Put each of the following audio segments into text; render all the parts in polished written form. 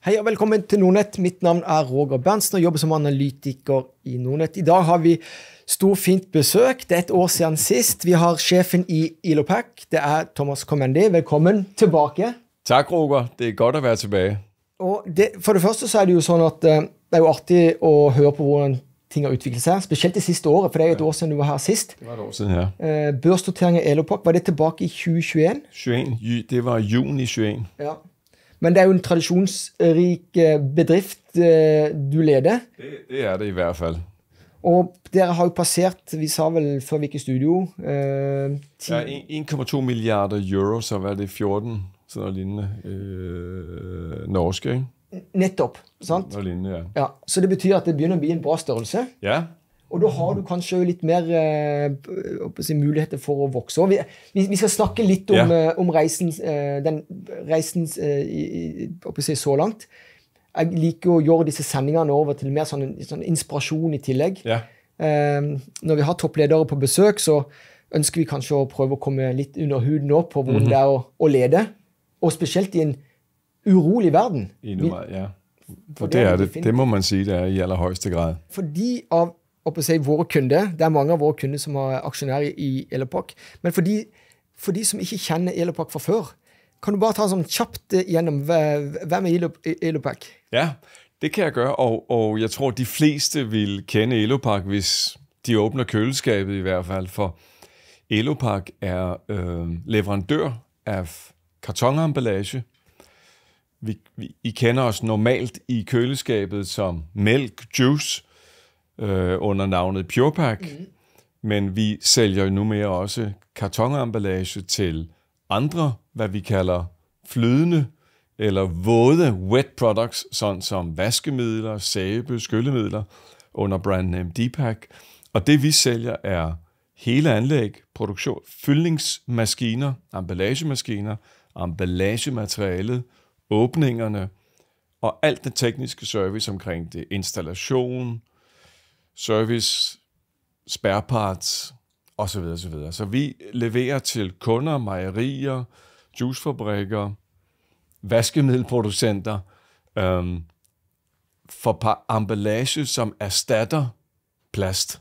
Hej og velkommen til Nordnet. Mitt navn er Roger Berntsen og jobber som analytiker i Nordnet. I dag har vi stor fint besøk. Det er et år siden sist. Vi har sjefen i Elopak. Det er Thomas Commendi. Velkommen tilbake. Tak, Roger. Det er godt at være tilbage. Og for det første så er det jo sådan, at det er jo artig at høre på, hvordan ting har udviklet sig. Specielt det sidste år, for det er jo et år siden du var her sidst. Det var et år siden, ja. Børsnotering af Elopak, var det tilbage i 2021? Det var juni 21. Ja. Men det er jo en traditionsrig bedrift, du leder. Det er det i hvert fald. Og dere har jo passeret, vi sa vel før vi gik i studio, Ja, 1,2 milliarder euro, så var det 14, sådan noget lignende norske, ikke? Netop, sant? Noget lignende, ja. Ja, så det betyder, at det begynder at blive en bra størrelse. Ja. Og da har du kanskje lidt mere muligheder for at vokse. Og vi skal snakke lidt om rejsen, den rejsen så langt. Jeg liker at gøre disse sendingerne over til mere sådan inspiration i tillegg. Ja. Når vi har toppledere på besøk, så ønsker vi kanskje at prøve at komme lidt under huden op på hvordan det er at lede. Og specielt i en urolig verden. Ja. For det er det. Det må man sige, det er i allerhøjeste grad. Fordi av våre kunder, det er mange av våre kunder som er aktionærer i Elopak, men for de som ikke kjenner Elopak fra før, kan du bare ta sådan kjapt igennem, hvem er Elopak? Ja, det kan jeg gøre, og jeg tror, de fleste vil kende Elopak, hvis de åbner køleskabet i hvert fald, for Elopak er leverandør af kartonemballage. I kender os normalt i køleskabet som mælk, juice, under navnet PurePak, men vi sælger nu mere også kartonemballage til andre, hvad vi kalder flydende eller våde wet products, sådan som vaskemidler, sæbe, skyllemidler under brandname Deepak. Og det vi sælger er hele anlæg, produktion, fyldningsmaskiner, emballagemaskiner, emballagematerialet, åbningerne og alt det tekniske service omkring det, installation, service, spare parts osv. osv. Så vi leverer til kunder, mejerier, juicefabrikker, vaskemiddelproducenter for emballage, som erstatter plast.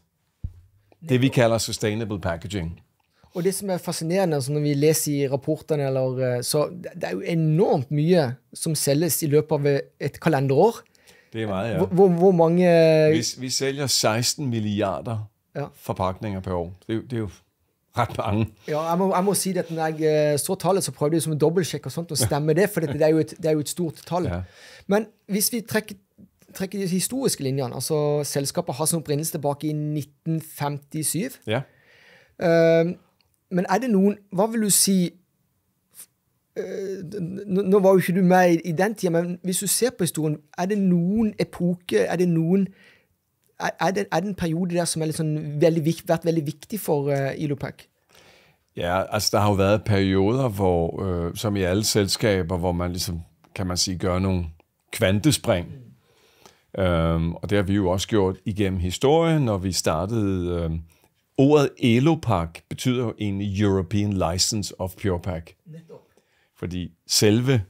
Det vi kalder sustainable packaging. Og det som er fascinerende, altså når vi læser i rapporterne, så det er jo enormt mye som sælges i løbet af et kalenderår. Det er meget, ja. Hvor mange... Vi sælger 16 milliarder forpakninger per år. Det er jo ret mange. Ja, jeg må sige, at når jeg så tallet, så prøvde jeg som en dobbeltsjek og sånt, og stemme det, for det er jo et stort tal. Ja. Men hvis vi trækker de historiske linjerne, altså selskapet har sin oprindelse tilbage i 1957. Ja. Men er det nogen, hvad vil du sige, nu var jo ikke du med i den tid, men hvis du ser på historien, er det nogen epoke, er det en periode der, som er sådan vært veldig vigtig for Elopak? Ja, altså der har jo været perioder, hvor, som i alle selskaber, hvor man ligesom, kan man sige, gør nogle kvantespring. Og det har vi jo også gjort igennem historien, når vi startede... Ordet Elopak betyder jo egentlig European License of PurePak. Fordi selve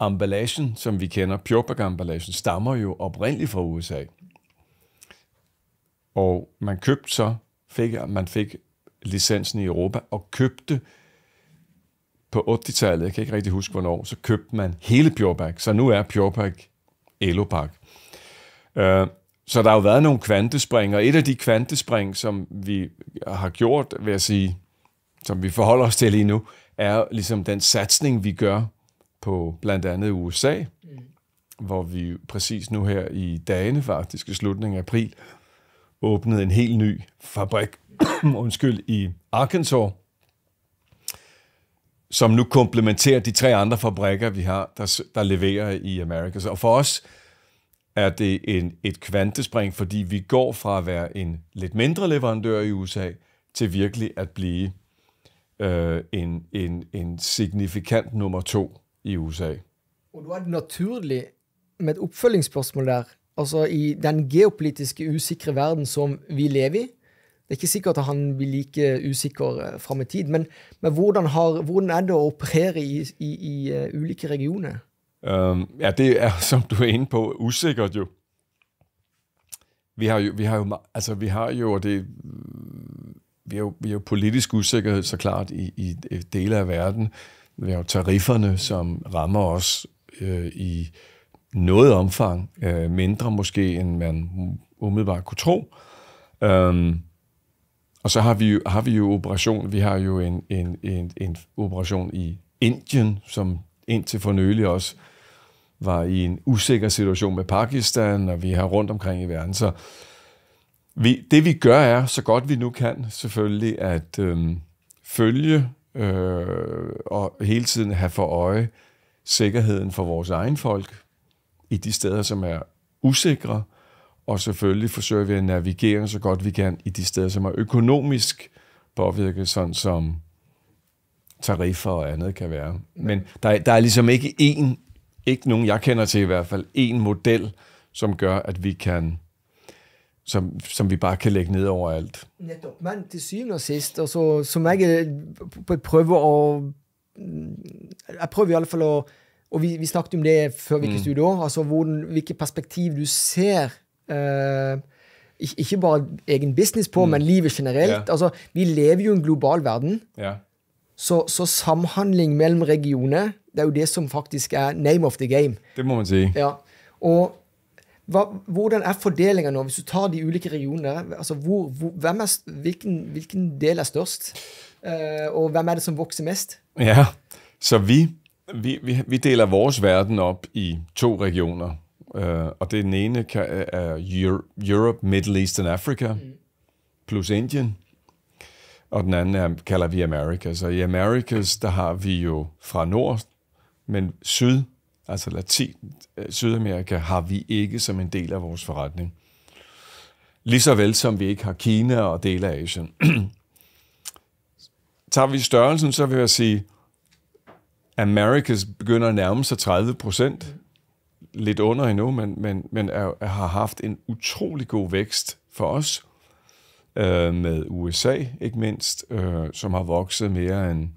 emballagen, som vi kender, PurePak-emballagen, stammer jo oprindeligt fra USA. Og man købte så, man fik licensen i Europa, og købte på 80-tallet, jeg kan ikke rigtig huske hvornår, så købte man hele PurePak. Så nu er PurePak Elopak. Så der har jo været nogle kvantespring, og et af de kvantespring, som vi har gjort, vil jeg sige, som vi forholder os til lige nu, er ligesom den satsning, vi gør på blandt andet USA, hvor vi præcis nu her i dagene, faktisk i slutningen af april, åbnede en helt ny fabrik i Arkansas, som nu komplementerer de 3 andre fabrikker, vi har, der leverer i Amerika. Og for os er det et kvantespring, fordi vi går fra at være en lidt mindre leverandør i USA, til virkelig at blive en signifikant nummer 2 i USA. Og du er det naturligt med et opfølgingsspørgsmål der, altså i den geopolitiske usikre verden som vi lever i. Det er ikke sikkert at han vil like usikker frem i tid, men hvordan er det at operere i ulike regioner? Ja, det er, som du er inde på, usikkert jo. Vi har jo politisk usikkerhed, så klart, i dele af verden. Vi har jo tarifferne, som rammer os i noget omfang, mindre måske, end man umiddelbart kunne tro. Og så har vi jo operation. Vi har jo en operation i Indien, som indtil for nylig også var i en usikker situation med Pakistan, og vi har rundt omkring i verden. Så det vi gør er, så godt vi nu kan, selvfølgelig at følge og hele tiden have for øje sikkerheden for vores egen folk i de steder, som er usikre, og selvfølgelig forsøger vi at navigere så godt vi kan i de steder, som er økonomisk påvirket, sådan som tariffer og andet kan være. Men der er ligesom ikke nogen, jeg kender til i hvert fald, en model, som gør, at vi kan, som vi bare kan lægge ned over alt. Nettopp, men til syvende og sidst, altså, som jeg prøver i alle fall og vi snakket om det før vi gikk i studio, altså hvilket perspektiv du ser, ikke bare egen business på, men livet generelt. Ja. Altså, vi lever jo i en global verden, ja. Så samhandling mellem regioner, det er jo det som faktisk er name of the game. Det må man sige. Ja, og hvordan er fordelingen nå, hvis du tar de ulike regioner, altså hvilken del er størst, og hvem er det som vokser mest? Ja, så vi deler vores verden op i 2 regioner, og den ene er Europe, Middle East and Africa, plus Indien, og den anden kalder vi Americas. Så i Americas, der har vi jo fra nord, men syd, altså Sydamerika, har vi ikke som en del af vores forretning. Lige så vel som vi ikke har Kina og dele af Asien. Tager vi størrelsen, så vil jeg sige, Americas begynder at nærme sig 30%. Lidt under endnu, men har haft en utrolig god vækst for os. Med USA, ikke mindst, som har vokset mere end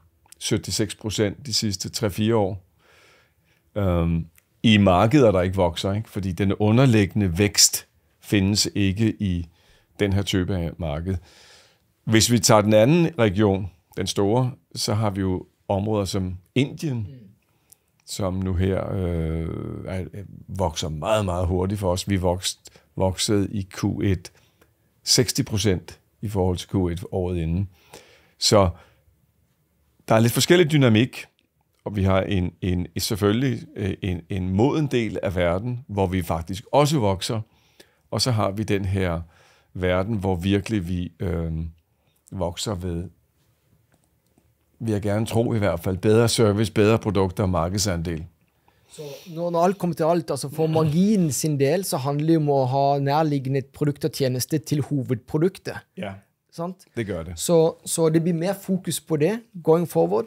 76% de sidste 3-4 år. I markeder, der ikke vokser, ikke? Fordi den underliggende vækst findes ikke i den her type af marked. Hvis vi tager den anden region, den store, så har vi jo områder som Indien, som nu her vokser meget, meget hurtigt for os. Vi voksede i Q1 60% i forhold til Q1 året inden. Så der er lidt forskellig dynamik, og vi har selvfølgelig en moden del af verden, hvor vi faktisk også vokser, og så har vi den her verden, hvor virkelig vi vokser ved, vil jeg gerne tro i hvert fald, bedre service, bedre produkter og markedsandel. Så når alt kommer til alt, altså for marginen sin del, så handler det om at have nærliggende produkt og tjeneste til hovedproduktet. Ja, sant? Det gør det. Så det bliver mere fokus på det, going forward?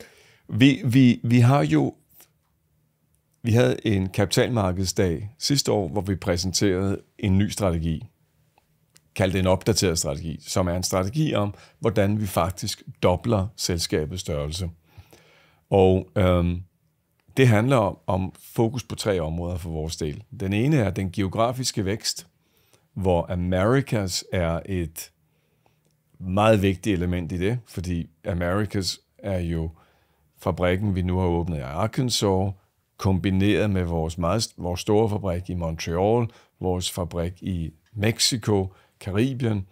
Vi havde en kapitalmarkedsdag sidste år, hvor vi præsenterede en ny strategi, kaldt en opdateret strategi, som er en strategi om, hvordan vi faktisk dobler selskabets størrelse. Og det handler om fokus på 3 områder for vores del. Den ene er den geografiske vækst, hvor Americas er et meget vigtigt element i det, fordi Americas er jo fabrikken, vi nu har åbnet i Arkansas, kombineret med vores store fabrik i Montreal, vores fabrik i Mexico, Karibien.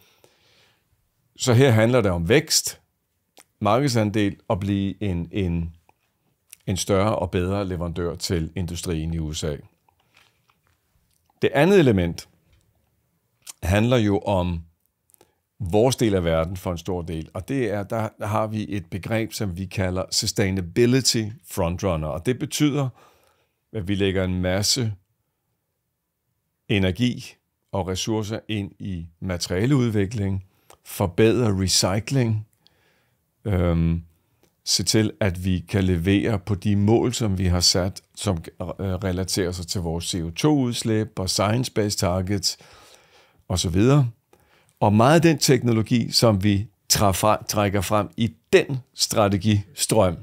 Så her handler det om vækst, markedsandel og blive en større og bedre leverandør til industrien i USA. Det andet element handler jo om vores del af verden for en stor del, og det er, der har vi et begreb, som vi kalder Sustainability Frontrunner, og det betyder, at vi lægger en masse energi og ressourcer ind i materialeudvikling, forbedre recycling, se til, at vi kan levere på de mål, som vi har sat, som relaterer sig til vores CO2-udslip og science-based targets osv. Og meget af den teknologi, som vi trækker frem i den strategistrøm,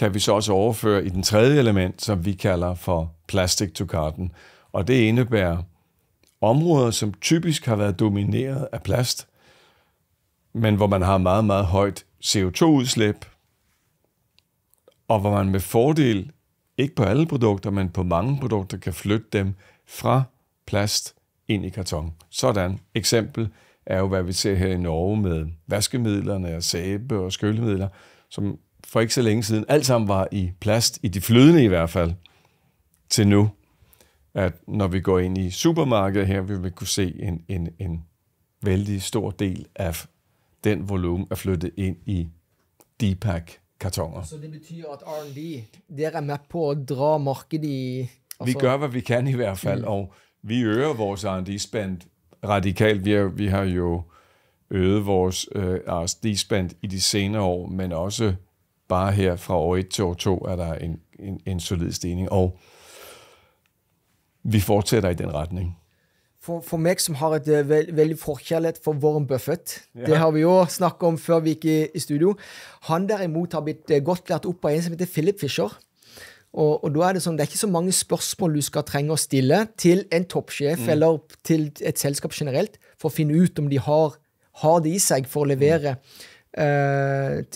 kan vi så også overføre i den tredje element, som vi kalder for plastic to carton. Og det indebærer områder, som typisk har været domineret af plast, men hvor man har meget, meget højt CO2-udslip, og hvor man med fordel, ikke på alle produkter, men på mange produkter, kan flytte dem fra plast ind i karton. Sådan eksempel er jo, hvad vi ser her i Norge med vaskemidlerne og sæbe og skyllemidler, som for ikke så længe siden alt sammen var i plast, i de flydende i hvert fald, til nu, at når vi går ind i supermarkedet her, vil vi kunne se en vældig stor del af den volumen er flyttet ind i D-pack-kartoner. Så det betyder, at R&D, der er med på at dra markedet i... Altså... Vi gør, hvad vi kan i hvert fald, og vi øger vores R&D-spend radikalt. Vi har jo øget vores R&D-spend i de senere år, men også bare her fra år 1 til år 2 er der en solid stigning, og vi fortsætter i den retning. For meg som har et veldig forkjærlighet for Warren Buffett, det har vi jo snakket om før vi gikk i studio, han derimot har blitt godt lært opp av en som heter Philip Fisher, og da er det sånn, det er ikke så mange spørsmål du skal trenge å stille til en toppsjef eller til et selskap generelt, for å finne ut om de har det i seg for å levere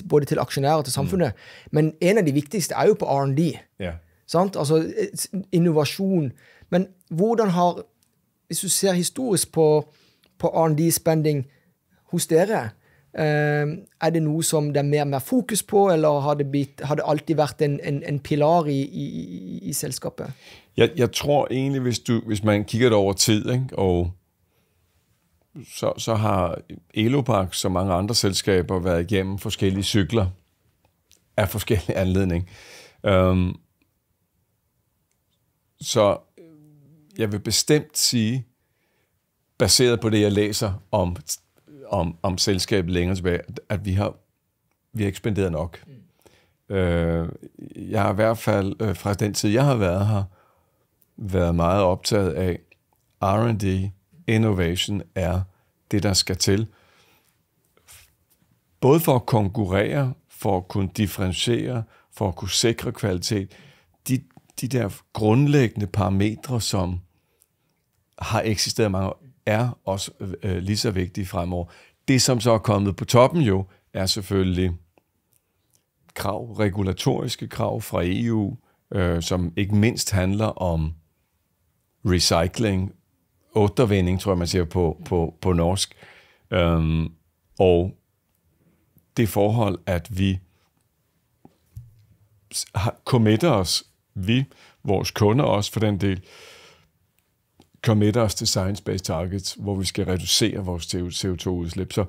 både til aksjonærer og til samfunnet. Men en av de viktigste er jo på R&D, sant? Altså innovasjon. Men hvordan har, hvis du ser historisk på R&D-spending hos dere, er det noe som det er mer fokus på, eller har det alltid vært en pilar i selskapet? Jeg tror egentlig, hvis man kigger det over tid, ikke, og så har Elopak, som mange andre selskaber, været igennem forskellige cykler af forskellige anledning. Så jeg vil bestemt sige, baseret på det, jeg læser om selskabet længere tilbage, at vi har ekspanderet nok. Jeg har i hvert fald fra den tid, jeg har været her, været meget optaget af R&D, innovation er det, der skal til. Både for at konkurrere, for at kunne differentiere, for at kunne sikre kvalitet. De der grundlæggende parametre, som har eksisteret mange år, er også lige så vigtige fremover. Det, som så er kommet på toppen jo, er selvfølgelig regulatoriske krav fra EU, som ikke mindst handler om recycling, återvinding, tror jeg, man siger på norsk. Og det forhold, at vi committer os, vores kunder også for den del, committer os til science-based targets, hvor vi skal reducere vores CO2-udslip. Så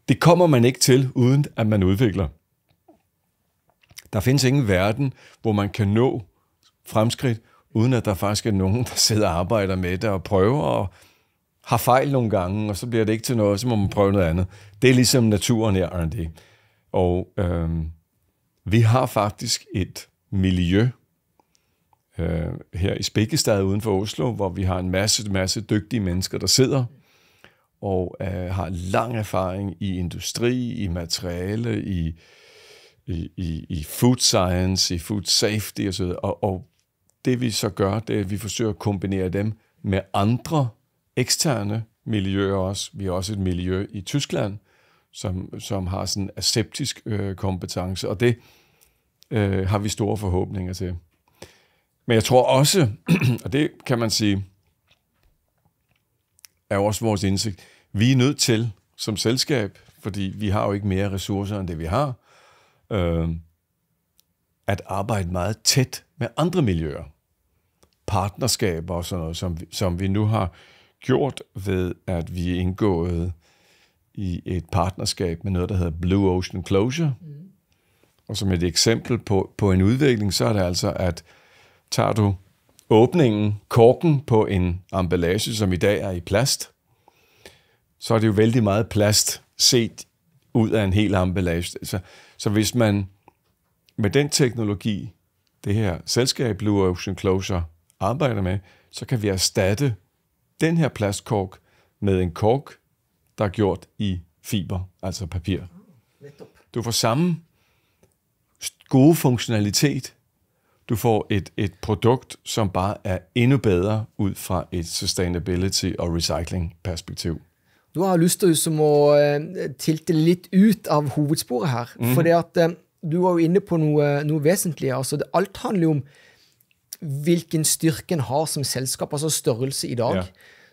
det kommer man ikke til, uden at man udvikler. Der findes ingen verden, hvor man kan nå fremskridt, uden at der faktisk er nogen, der sidder og arbejder med det og prøver og har fejl nogle gange, og så bliver det ikke til noget, så må man prøve noget andet. Det er ligesom naturen i R&D. Og vi har faktisk et miljø her i Spikkestad uden for Oslo, hvor vi har en masse dygtige mennesker, der sidder og har lang erfaring i industri, i materiale, i food science, i food safety osv. Og det vi så gør, det er, at vi forsøger at kombinere dem med andre eksterne miljøer også. Vi har også et miljø i Tyskland, som har sådan en aseptisk kompetence, og det har vi store forhåbninger til. Men jeg tror også, og det kan man sige, er også vores indsigt, vi er nødt til som selskab, fordi vi har jo ikke mere ressourcer end det vi har, at arbejde meget tæt med andre miljøer. Partnerskaber og sådan noget, som vi nu har gjort ved, at vi er indgået i et partnerskab med noget, der hedder Blue Ocean Closure. Og som et eksempel på en udvikling, så er det altså, at tager du åbningen, korken på en emballage, som i dag er i plast, så er det jo vældig meget plast set ud af en hel emballage. Så hvis man med den teknologi, det her selskab Blue Ocean Closure arbejder med, så kan vi erstatte den her plastkork med en kork, der er gjort i fiber, altså papir. Du får samme gode funktionalitet. Du får et produkt, som bare er endnu bedre ud fra et sustainability- og recycling-perspektiv. Du har lyst til å tilte litt ut av hovedsporet her, fordi at du var jo inne på noe vesentlig. Altså, alt handler jo om hvilken styrke en har som selskap, altså størrelse i dag. Ja.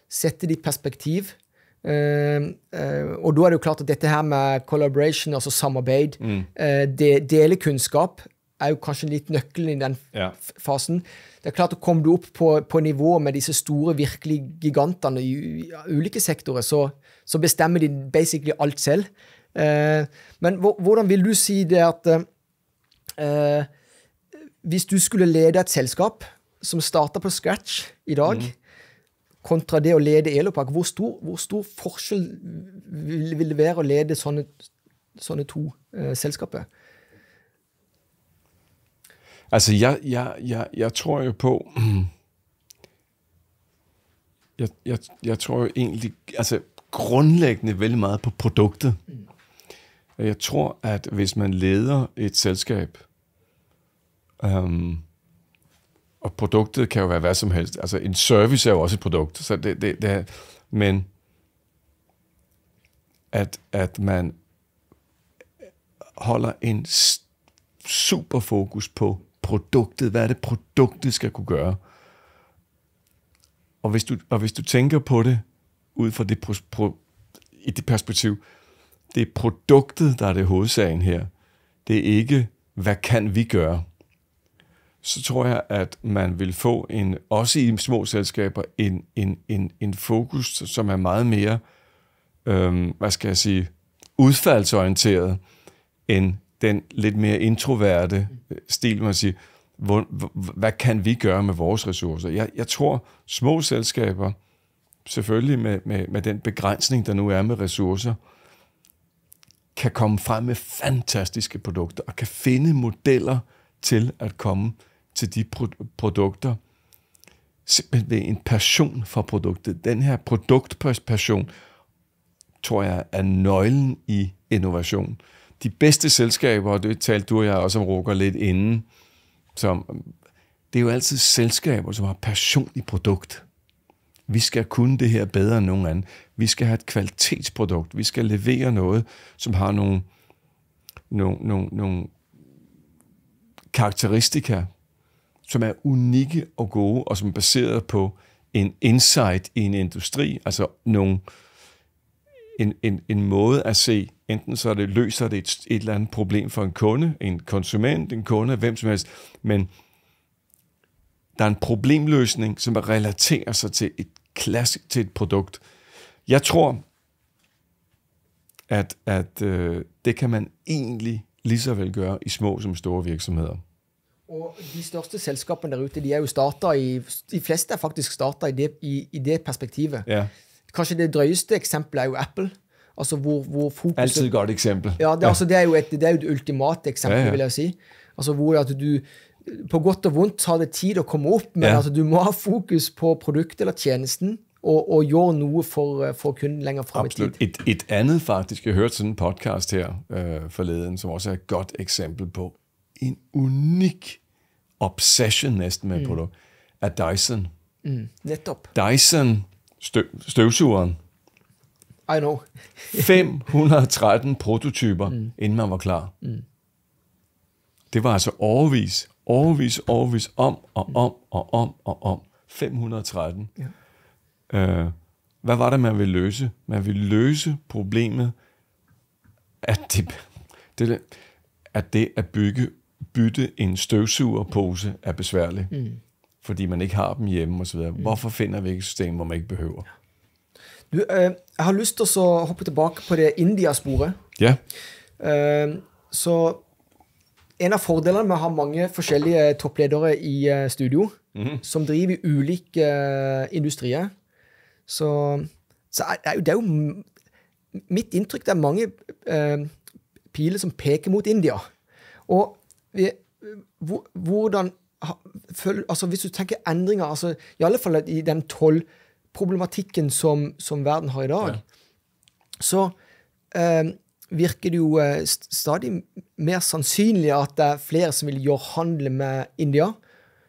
Sette det i perspektiv. Og da er det jo klart at dette her med collaboration, altså samarbeid, dele kunnskap, er jo kanskje litt nøkkelen i den fasen. Det er klart at kommer du opp på nivå med disse store, virkelig gigantene i ulike sektorer, så bestemmer de basically alt selv. Men hvordan vil du si det at hvis du skulle lede et selskap som starter på scratch i dag, kontra det å lede Elopak, hvor stor forskjell vil det være å lede sånne to selskaper? Altså, jeg tror jo på, jeg tror jo egentlig, altså grundlæggende veldig meget på produktet. Jeg tror, at hvis man leder et selskab, og produktet kan jo være hvad som helst, altså en service er jo også et produkt, så det er, men at man holder en super fokus på produktet. Hvad er det, produktet skal kunne gøre? Og hvis du tænker på det ud fra i det perspektiv, det er produktet, der er det hovedsagen her. Det er ikke, hvad kan vi gøre? Så tror jeg, at man vil få også i små selskaber, en fokus, som er meget mere, udfaldsorienteret, end den lidt mere introverte stil, man siger, hvad kan vi gøre med vores ressourcer? Jeg tror, små selskaber, selvfølgelig med den begrænsning, der nu er med ressourcer, kan komme frem med fantastiske produkter, og kan finde modeller til at komme til de produkter, simpelthen ved en passion for produktet. Den her produktpassion, tror jeg, er nøglen i innovation. De bedste selskaber, og det talte du og jeg også om Roger lidt inden, det er jo altid selskaber, som har passion i produkt. Vi skal kunne det her bedre end nogen anden. Vi skal have et kvalitetsprodukt. Vi skal levere noget, som har nogle karakteristika, som er unikke og gode, og som er baseret på en insight i en industri, altså en måde at se, enten så løser det et eller andet problem for en kunde, en konsument, en kunde, hvem som helst, men der er en problemløsning, som relaterer sig til et produkt. Jeg tror, at det kan man egentlig lige så vel gøre i små som store virksomheder. Og de største selskapene der ute, de er jo startet de fleste er faktisk startet i det perspektivet. Ja. Kanskje det drøyeste eksemplet er jo Apple. Altså hvor fokuset... Altid et godt eksempel. Ja, altså, det er jo et ultimat eksempel, vil jeg si. Altså hvor at du på godt og vondt har det tid å komme opp, men altså, du må ha fokus på produktet eller tjenesten, og gjøre noe for kunden længere frem i tid. Et andet faktisk, jeg hørte sådan en podcast her forleden, som også er et godt eksempel på en unik obsession næsten med produkt, er Dyson. Netop. Dyson støvsugeren. I know. 513 prototyper, inden man var klar. Det var altså overvis om. 513. Ja. Hvad var det, man ville løse? Man ville løse problemet, at det at bytte en støvsugerpose er besværligt, fordi man ikke har dem hjemme og så videre. Hvorfor finder vi ikke et system, hvor man ikke behøver? Du, jeg har lyst til å hoppe tilbake på det India-sporet. Ja. Så en av fordelene med å ha mange forskjellige toppledere i studio, som driver ulike industrier, så det er jo mitt inntrykk, det er mange piler som peker mot India. Og hvordan, altså hvis du tenker endringer, altså i alle fall i den tollproblematikken som verden har i dag, så virker det jo stadig mer sannsynlig at det er flere som vil gjøre handel med India.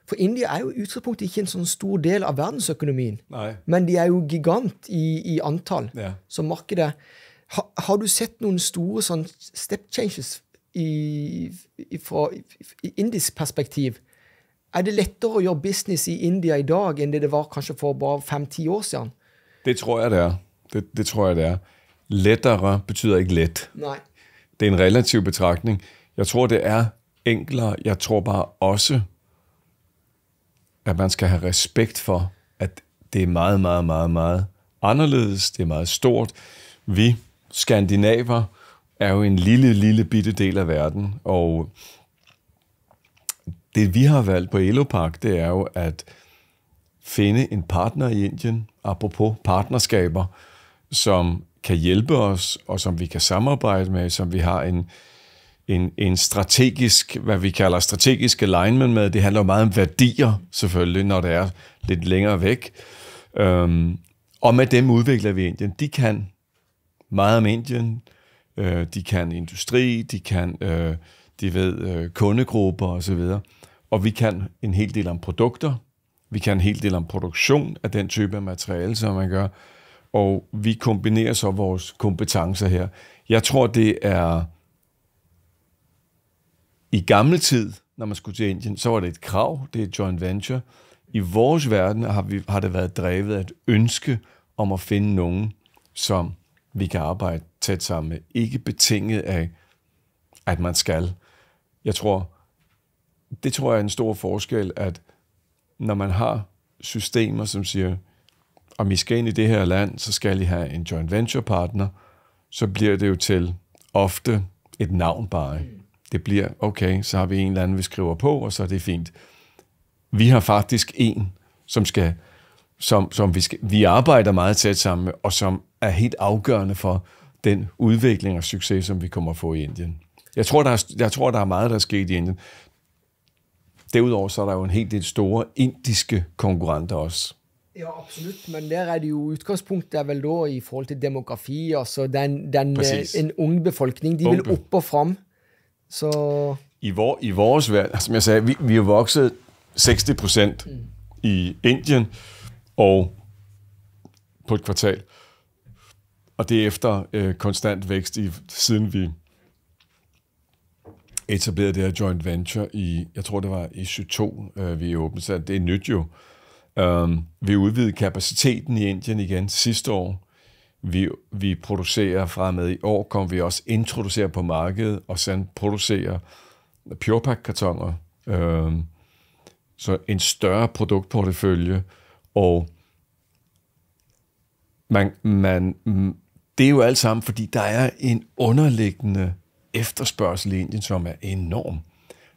For India er jo i utgangspunktet ikke en sånn stor del av verdensøkonomien. Nej. Men de er jo gigant i antall. Ja. Så markedet... Har du sett noen store sånn step changes fra indisk perspektiv? Er det lettere å gjøre business i India i dag enn det var kanskje for bare 5-10 år siden? Det tror jeg, det er. Det tror jeg, det er. Lettere betyder ikke let. Nej. Det er en relativ betragtning. Jeg tror, det er enklere. Jeg tror bare også, at man skal have respekt for, at det er meget, meget, meget, meget anderledes. Det er meget stort. Vi skandinaver er jo en lille bitte del af verden, og det vi har valgt på Elopak, det er jo at finde en partner i Indien, apropos partnerskaber, som kan hjælpe os, og som vi kan samarbejde med, som vi har en strategisk, hvad vi kalder strategisk alignment med. Det handler jo meget om værdier, selvfølgelig, når det er lidt længere væk. Og med dem udvikler vi Indien. De kan meget om Indien, de kan industri, de kan kundegrupper osv. Og vi kan en hel del om produkter, vi kan en hel del om produktion af den type af materiale, som man gør, og vi kombinerer så vores kompetencer her. Jeg tror, det er i gamle tid, når man skulle til Indien, så var det et krav, det er et joint venture. I vores verden har det været drevet af et ønske om at finde nogen, som vi kan arbejde tæt sammen med. Ikke betinget af, at man skal. Det tror jeg er en stor forskel, at når man har systemer, som siger, om I skal ind i det her land, så skal I have en joint venture partner, så bliver det jo til ofte et navn bare. Det bliver, okay, så har vi en eller anden, vi skriver på, og så er det fint. Vi har faktisk en, som vi arbejder meget tæt sammen med, og som er helt afgørende for den udvikling og succes, som vi kommer at få i Indien. Jeg tror, der er meget, der er sket i Indien. Derudover så er der jo en helt del store indiske konkurrenter også. Ja, absolut, men der er det jo udgangspunktet er vel da i forhold til demografi, altså en ung befolkning, de vil op og frem. Så... I vores verden, som jeg sagde, vi er vokset 60% i Indien og på et kvartal. Og det er efter konstant vækst, siden vi etablerede det her joint venture i, jeg tror det var i 2022, vi åbnede, så det er nyt jo. Vi udvidede kapaciteten i Indien igen sidste år. Vi producerer fremad i år, kommer vi også introducere på markedet, og så producere PurePak-kartoner. Så en større produktportefølje, og det er jo alt sammen, fordi der er en underliggende efterspørgsel i Indien, som er enorm.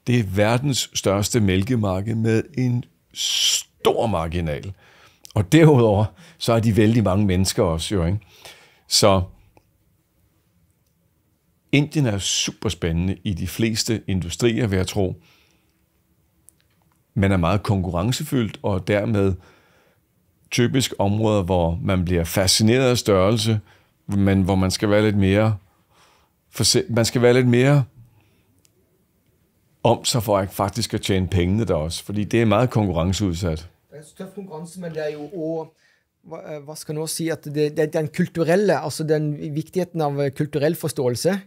Det er verdens største mælkemarked med en stor marginal. Og derudover, så er de vældig mange mennesker også jo, ikke? Så Indien er super spændende i de fleste industrier, vil jeg tro. Man er meget konkurrencefyldt, og dermed typisk områder, hvor man bliver fascineret af størrelse, men hvor man skal være lidt mere om sig for at faktisk at tjene pengene der også, fordi det er meget konkurrenceudsat. Det er tøff konkurrence, men det er jo også, hvad skal jeg nu sige, at det er den kulturelle, altså den vigtigheden av kulturell forståelse,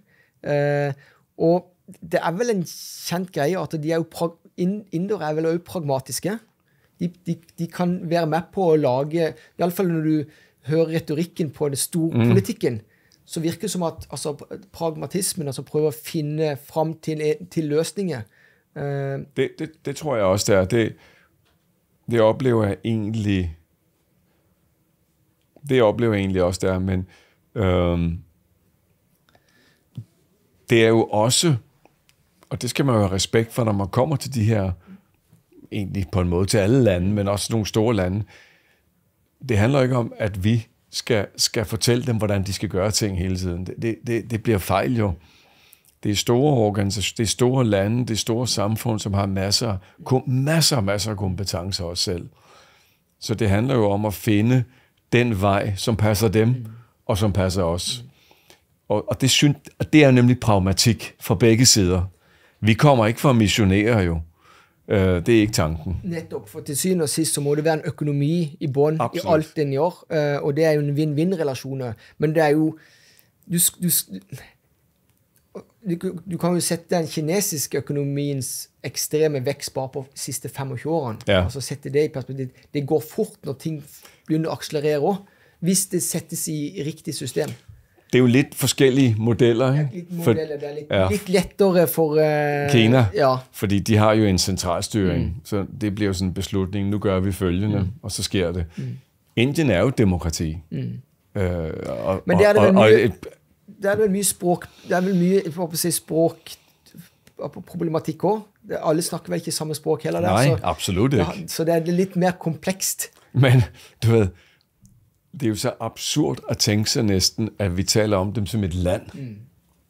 og det er vel en kjent greie at de er jo indere er vel også pragmatiske. De kan være med på at lage, i hvert fald når du hører retorikken på det store politikken, så virker det som at altså, pragmatismen altså prøver at finde frem til løsninger. Det tror jeg også, det er. Det oplever jeg egentlig også der, men det er jo også, og det skal man jo have respekt for, når man kommer til de her, egentlig på en måde til alle lande, men også nogle store lande. Det handler ikke om, at vi skal fortælle dem, hvordan de skal gøre ting hele tiden. Det bliver fejl jo. Det er store organisationer, det er store lande, det er store samfund, som har masser af kompetencer også selv. Så det handler jo om at finde den vej, som passer dem, og som passer os. Og det er nemlig pragmatik fra begge sider. Vi kommer ikke for at missionere jo. Det er ikke tanken. Nettopp, for til syvende og sidst så må det være en økonomi i bånd i alt den gjør, og det er jo en win-win-relasjon. Men det er jo du kan jo sette den kinesiske økonomiens ekstreme vekst bare på de siste 25 årene, og så sette det i perspektiv. Det går fort når ting begynner å akselerere også, hvis det settes i riktig system. Det er jo lidt forskellige modeller. Ja, lidt modeller, det er lidt lettere for Kina, fordi de har jo en centralstyring, så det bliver jo sådan en beslutning, nu gør vi følgende, og så sker det. Indien er jo et demokrati. Men det er det vel mye, det er vel mye språk, det er vel mye, for å si språk, problematikk også. Alle snakker vel ikke samme språk heller der. Nej, absolut ikke. Så det er lidt mere komplekst. Men du ved, det er jo så absurd at tænke sig næsten, at vi taler om dem som et land.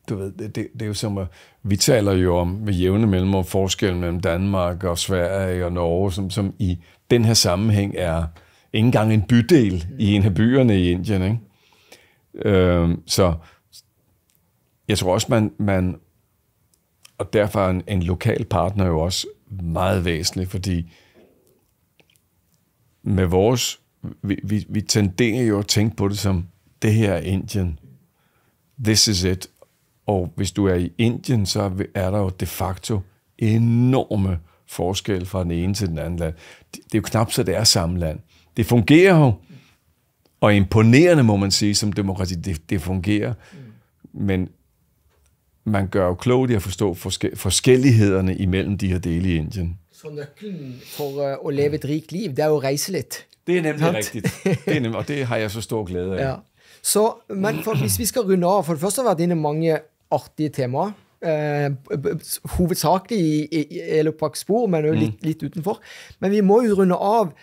Du ved, det er jo som, at vi taler jo om med jævne mellemrum forskellen mellem Danmark og Sverige og Norge, som i den her sammenhæng er ikke engang en bydel i en af byerne i Indien, ikke? Så jeg tror også, man og derfor er en lokal partner jo også meget væsentlig, fordi med vores vi tenderer jo at tænke på det som, det her er Indien. This is it. Og hvis du er i Indien, så er der jo de facto enorme forskel fra den ene til den anden land. Det er jo knap så det er samme land. Det fungerer jo, og imponerende må man sige som demokrati, det fungerer. Men man gør jo klogt i at forstå forskellighederne imellem de her dele i Indien. Så nøkkelen for at leve et rikt liv, det er jo at rejse lidt. Det er nemlig rigtigt. Og det har jeg så stor glæde af. Ja. Så, men hvis vi skal runde av, for det første har vært inne mange artige temaer, hovedsakelig i Elopak spor, men jo litt utenfor. Men vi må jo runde av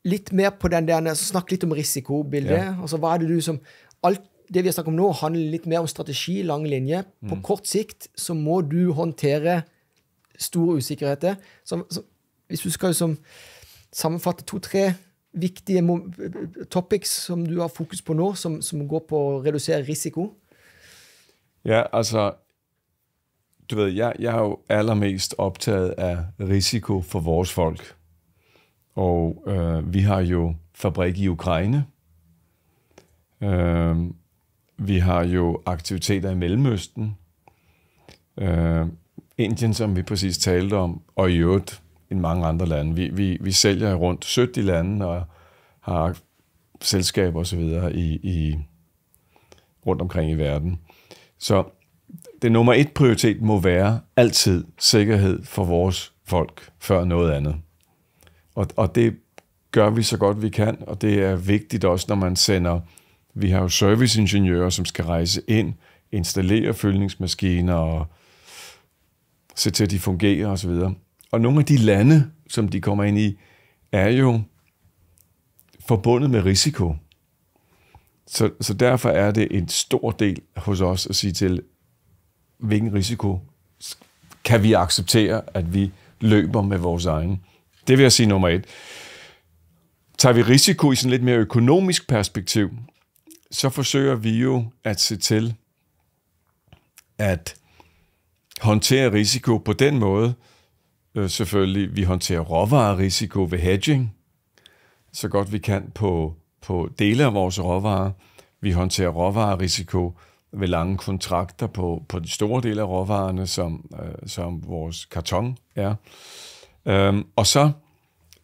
litt mer på den der, snakke litt om risikobildet. Ja. Altså, hva er det du som, alt det vi har snakket om nå, handler litt mer om strategi, lang linje. På kort sikt så må du håndtere store usikkerheter. Så hvis du skal sammenfatte 2-3 viktige topics, som du har fokus på nå, som går på at reducere risiko? Ja, altså, du ved, jeg er jo allermest optaget af risiko for vores folk. Og vi har jo fabrik i Ukraine. Vi har jo aktiviteter i Mellemøsten. Indien, som vi præcis talte om, og i øvrigt i mange andre lande. Vi sælger rundt 70 lande og har selskaber og så videre rundt omkring i verden. Så det nummer 1 prioritet må være altid sikkerhed for vores folk før noget andet. Og det gør vi så godt vi kan, og det er vigtigt også, når man sender. Vi har jo serviceingeniører, som skal rejse ind, installere fyldningsmaskiner og se til, at de fungerer og så videre. Og nogle af de lande, som de kommer ind i, er jo forbundet med risiko. Så derfor er det en stor del hos os at sige til, hvilken risiko kan vi acceptere, at vi løber med vores egen. Det vil jeg sige nummer 1. Tager vi risiko i sådan lidt mere økonomisk perspektiv, så forsøger vi jo at se til at håndtere risiko på den måde. Selvfølgelig, vi håndterer råvarerisiko ved hedging, så godt vi kan på dele af vores råvarer. Vi håndterer råvarerisiko ved lange kontrakter på de store dele af råvarerne, som vores karton er. Og så,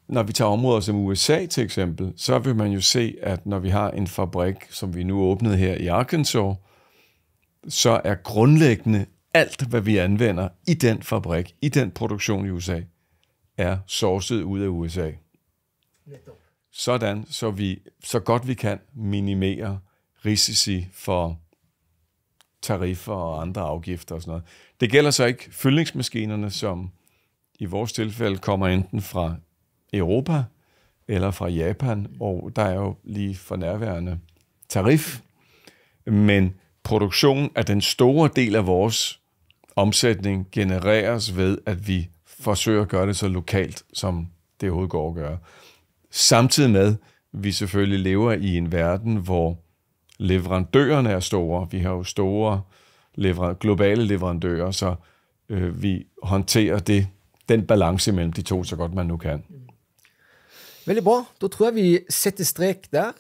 når vi tager områder som USA til eksempel, så vil man jo se, at når vi har en fabrik, som vi nu åbnede her i Arkansas, så er grundlæggende alt, hvad vi anvender i den fabrik, i den produktion i USA, er sourcet ud af USA. Sådan, så vi så godt vi kan minimere risici for tariffer og andre afgifter og sådan noget. Det gælder så ikke fyldningsmaskinerne, som i vores tilfælde kommer enten fra Europa eller fra Japan, og der er jo lige for nærværende tarif. Men produktionen af den store del af vores omsætning genereres ved, at vi forsøger at gøre det så lokalt, som det overhovedet går at gøre. Samtidig med, at vi selvfølgelig lever i en verden, hvor leverandørerne er store. Vi har jo store globale leverandører, så vi håndterer den balance mellem de to, så godt man nu kan. Veldig bra. Da tror jeg vi setter strek der.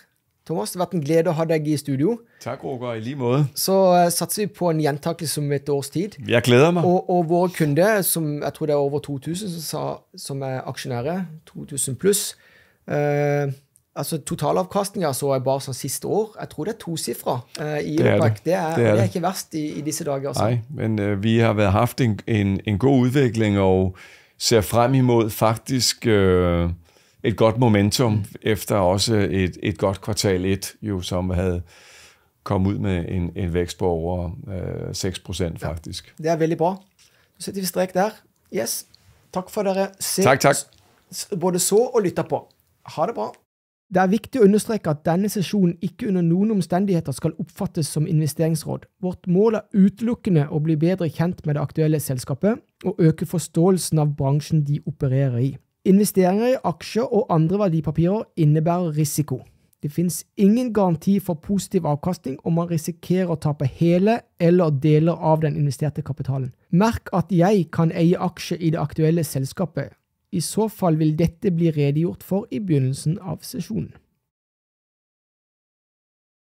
Thomas, det har vært en glede å ha deg i studio. Tak, Roger, i lige måde. Så satser vi på en gjentakelse om et års tid. Jeg glæder mig. Og våre kunder, som jeg tror det er over 2000, som er aksjonærer, 2000 pluss, altså totalavkastningen så er bare sånn siste år. Jeg tror det er tosifra i Elopak. Det er ikke verst i disse dager. Altså. Nej, men vi har haft en god udvikling og ser frem imod faktisk et godt momentum efter også et godt kvartal 1, jo, som havde kommet ud med en vækst på over 6% faktisk. Ja, det er veldig bra. Så setter vi strek der. Yes. Takk for dere. Tak. Både så og lytter på. Ha det bra. Det er viktig å understreke at denne sesjonen ikke under noen omstendigheter skal oppfattes som investeringsråd. Vårt mål er utelukkende å bli bedre kjent med det aktuelle selskapet og øke forståelsen av bransjen de opererer i. Investeringer i aksjer og andre verdipapirer innebærer risiko. Det finnes ingen garanti for positiv avkastning om man risikerer å tape hele eller deler av den investerte kapitalen. Merk at jeg kan eie aksjer i det aktuelle selskapet. I så fall vil dette bli redegjort for i begynnelsen av sesjonen.